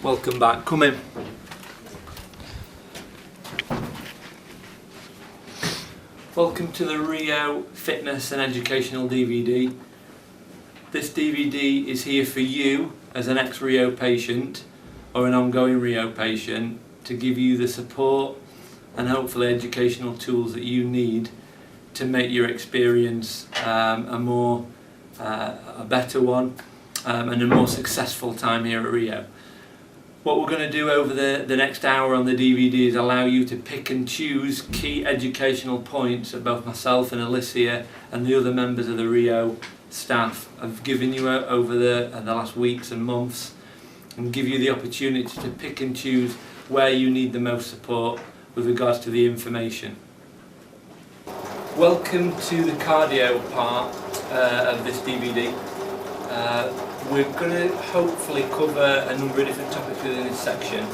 Welcome back. Come in. Welcome to the RIO Fitness and Educational DVD. This DVD is here for you as an ex-RIO patient or an ongoing RIO patient to give you the support and hopefully educational tools that you need to make your experience a better one and a more successful time here at RIO. What we're going to do over the next hour on the DVD is allow you to pick and choose key educational points that both myself and Alicia and the other members of the RIO staff have given you over the last weeks and months, and give you the opportunity to pick and choose where you need the most support with regards to the information. Welcome to the cardio part of this DVD. We're going to hopefully cover a number of different topics within this section,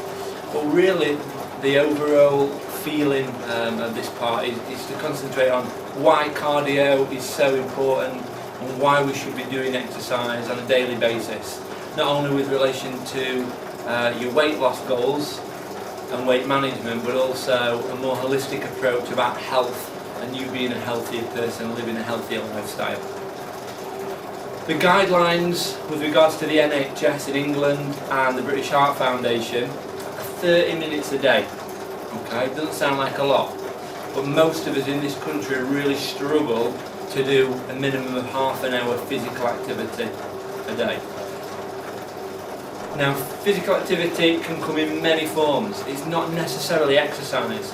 but really the overall feeling of this part is to concentrate on why cardio is so important and why we should be doing exercise on a daily basis, not only with relation to your weight loss goals and weight management, but also a more holistic approach about health and you being a healthier person, living a healthier lifestyle. The guidelines with regards to the NHS in England and the British Heart Foundation are 30 minutes a day. Okay, it doesn't sound like a lot, but most of us in this country really struggle to do a minimum of half an hour physical activity a day. Now, physical activity can come in many forms. It's not necessarily exercise.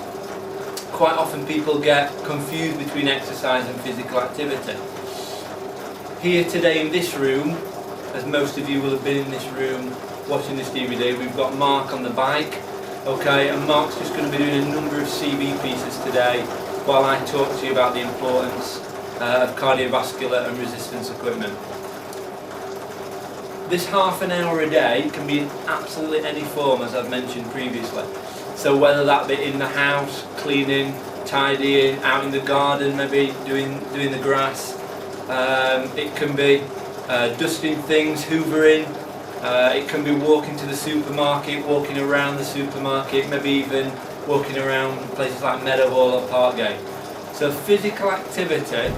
Quite often people get confused between exercise and physical activity. Here today in this room, as most of you will have been in this room watching this DVD, we've got Mark on the bike, okay, and Mark's just going to be doing a number of CV pieces today while I talk to you about the importance of cardiovascular and resistance equipment. This half an hour a day can be in absolutely any form, as I've mentioned previously. So whether that be in the house, cleaning, tidying, out in the garden, maybe doing the grass. It can be dusting things, hoovering, it can be walking to the supermarket, walking around the supermarket, maybe even walking around places like Meadowhall or Parkgate. So physical activity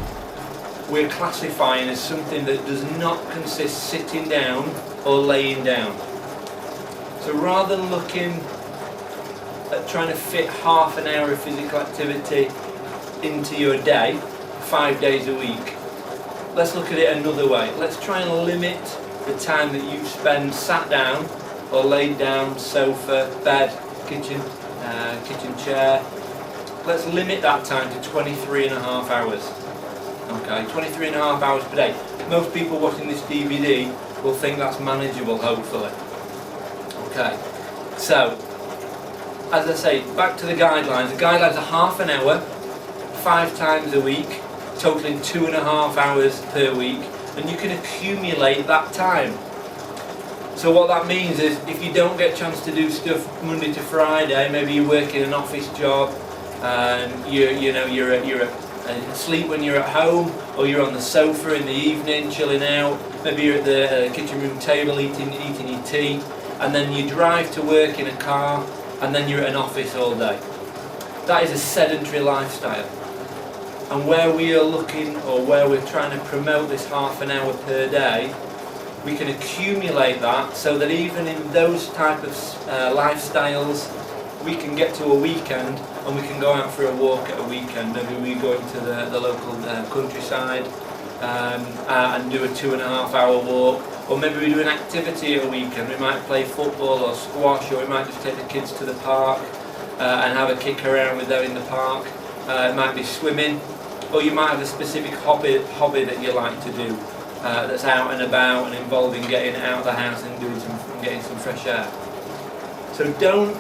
we're classifying as something that does not consist sitting down or laying down. So rather than looking at trying to fit half an hour of physical activity into your day, 5 days a week, let's look at it another way. Let's try and limit the time that you spend sat down or laid down, sofa, bed, kitchen chair. Let's limit that time to 23.5 hours. Okay, 23.5 hours per day. Most people watching this DVD will think that's manageable, hopefully. Okay, so as I say, back to the guidelines. The guidelines are half an hour, 5 times a week, totaling 2.5 hours per week, and you can accumulate that time. So what that means is if you don't get a chance to do stuff Monday to Friday, maybe you work in an office job and you're asleep when you're at home, or you're on the sofa in the evening chilling out, maybe you're at the kitchen room table eating your tea, and then you drive to work in a car, and then you're at an office all day. That is a sedentary lifestyle. And where we are looking, or where we're trying to promote this half an hour per day, we can accumulate that so that even in those type of lifestyles, we can get to a weekend and we can go out for a walk at a weekend. Maybe we go into the local countryside and do a 2.5 hour walk, or maybe we do an activity at a weekend. We might play football or squash, or we might just take the kids to the park and have a kick around with them in the park. It might be swimming, or you might have a specific hobby that you like to do that's out and about and involving getting out of the house and getting some fresh air. So don't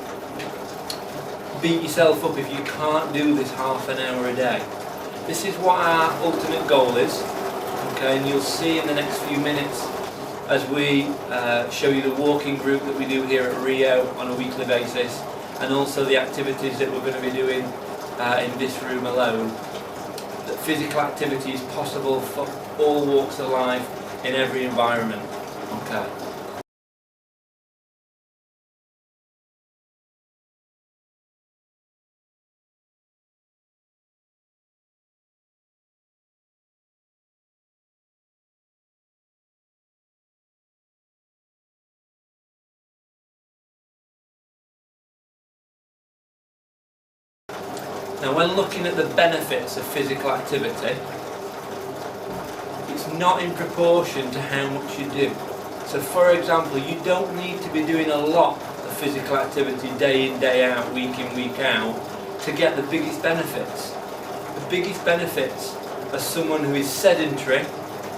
beat yourself up if you can't do this half an hour a day. This is what our ultimate goal is, okay, and you'll see in the next few minutes as we show you the walking group that we do here at RIO on a weekly basis, and also the activities that we're going to be doing in this room alone, that physical activity is possible for all walks of life in every environment. Okay. Now when looking at the benefits of physical activity, it's not in proportion to how much you do. So for example, you don't need to be doing a lot of physical activity day in, day out, week in, week out to get the biggest benefits. The biggest benefits are someone who is sedentary,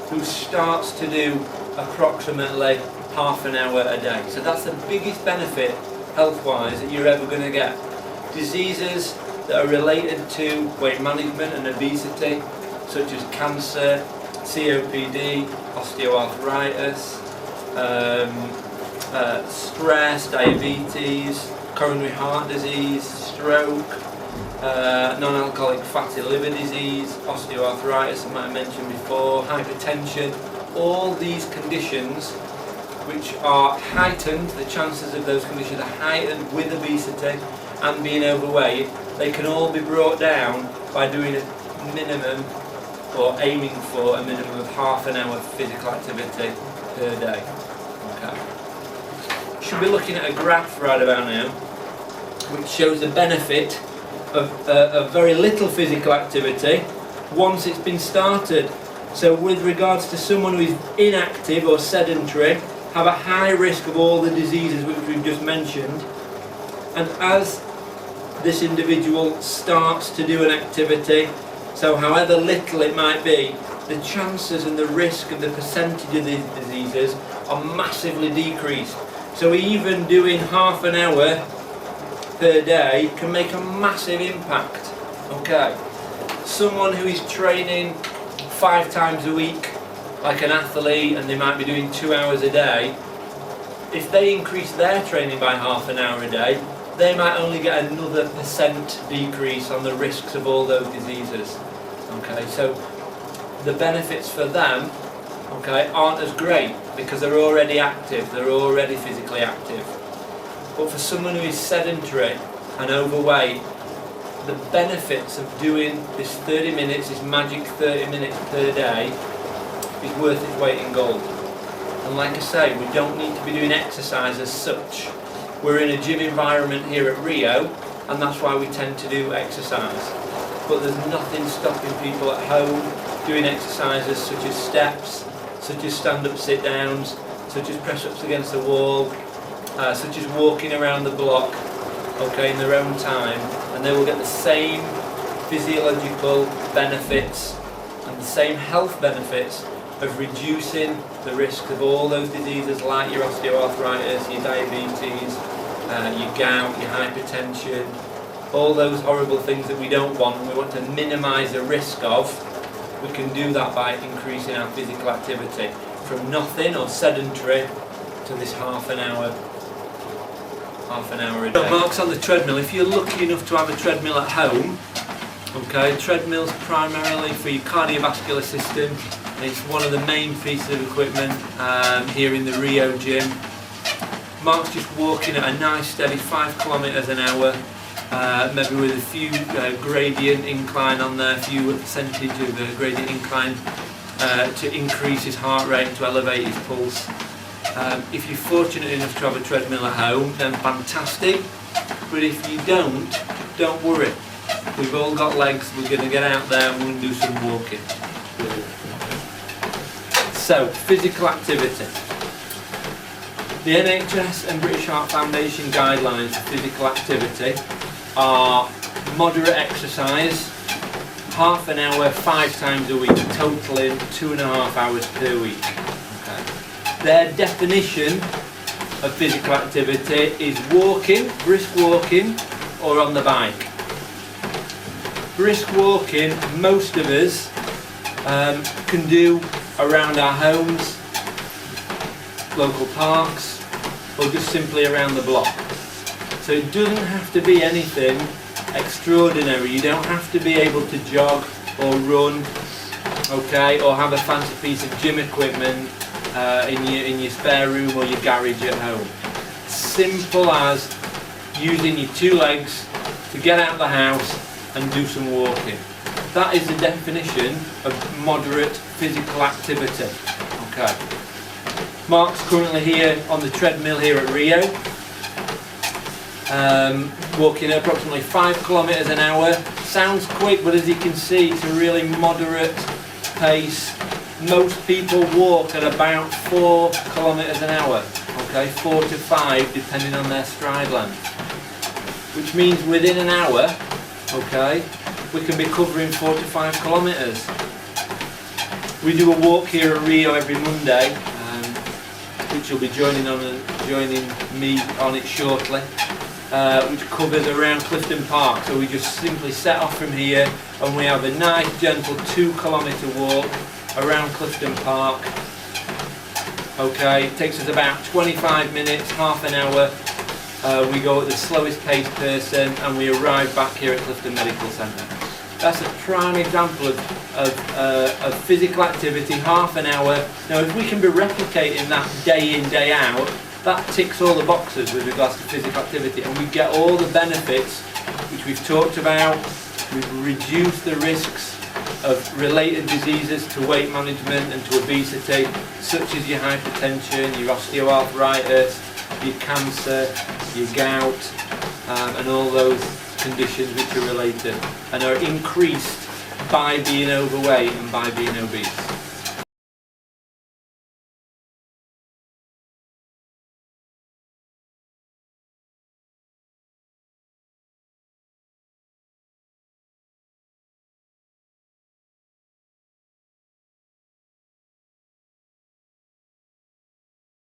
who starts to do approximately half an hour a day. So that's the biggest benefit health-wise that you're ever going to get. Diseases that are related to weight management and obesity, such as cancer, COPD, osteoarthritis, stress, diabetes, coronary heart disease, stroke, non-alcoholic fatty liver disease, osteoarthritis, I might have mentioned before, hypertension, all these conditions which are heightened, the chances of those conditions are heightened with obesity and being overweight, they can all be brought down by doing a minimum, or aiming for a minimum of half an hour physical activity per day. Okay. Should be looking at a graph right about now which shows the benefit of very little physical activity once it's been started. So with regards to someone who is inactive or sedentary, have a high risk of all the diseases which we've just mentioned, and as this individual starts to do an activity, so however little it might be, the chances and the risk of the percentage of these diseases are massively decreased. So even doing half an hour per day can make a massive impact. Okay, someone who is training 5 times a week, like an athlete, and they might be doing 2 hours a day, if they increase their training by half an hour a day, they might only get another percent decrease on the risks of all those diseases. Okay, so the benefits for them, okay, aren't as great because they're already active, they're already physically active. But for someone who is sedentary and overweight, the benefits of doing this 30 minutes, this magic 30 minutes per day, is worth its weight in gold. And like I say, we don't need to be doing exercise as such. We're in a gym environment here at RIO, and that's why we tend to do exercise. But there's nothing stopping people at home doing exercises such as steps, such as stand-up sit-downs, such as press-ups against the wall, such as walking around the block, okay, in their own time, and they will get the same physiological benefits and the same health benefits of reducing the risk of all those diseases like your osteoarthritis, your diabetes, your gout, your hypertension, all those horrible things that we don't want and we want to minimise the risk of. We can do that by increasing our physical activity from nothing or sedentary to this half an hour a day. Mark's on the treadmill. If you're lucky enough to have a treadmill at home, okay, treadmill's primarily for your cardiovascular system. It's one of the main pieces of equipment here in the RIO gym. Mark's just walking at a nice steady 5 kilometres an hour, maybe with a few gradient incline on there, a few percentage of gradient incline to increase his heart rate and to elevate his pulse. If you're fortunate enough to have a treadmill at home, then fantastic, but if you don't worry. We've all got legs, we're going to get out there and we're going to do some walking. So, physical activity. The NHS and British Heart Foundation guidelines for physical activity are moderate exercise, half an hour, 5 times a week, totaling 2.5 hours per week. Okay. Their definition of physical activity is walking, brisk walking, or on the bike. Brisk walking, most of us can do around our homes, local parks, or just simply around the block. So it doesn't have to be anything extraordinary. You don't have to be able to jog or run, okay, or have a fancy piece of gym equipment in your spare room or your garage at home. Simple as using your 2 legs to get out of the house and do some walking. That is the definition of moderate physical activity. Okay. Mark's currently here on the treadmill here at RIO, walking at approximately 5 kilometres an hour, sounds quick, but as you can see, it's a really moderate pace. Most people walk at about 4 kilometres an hour, okay, 4 to 5 depending on their stride length, which means within an hour, okay, we can be covering 4 to 5 kilometres. We do a walk here at Rio every Monday, which will be joining me on it shortly, which covers around Clifton Park. So we just simply set off from here and we have a nice gentle 2 kilometre walk around Clifton Park. Okay, it takes us about 25 minutes, half an hour. We go at the slowest pace person and we arrive back here at Clifton Medical Centre. That's a prime example of physical activity, half an hour. Now if we can be replicating that day in, day out, that ticks all the boxes with regards to physical activity, and we get all the benefits which we've talked about. We've reduced the risks of related diseases to weight management and to obesity, such as your hypertension, your osteoarthritis, your cancer, your gout, and all those conditions which are related and are increased by being overweight and by being obese.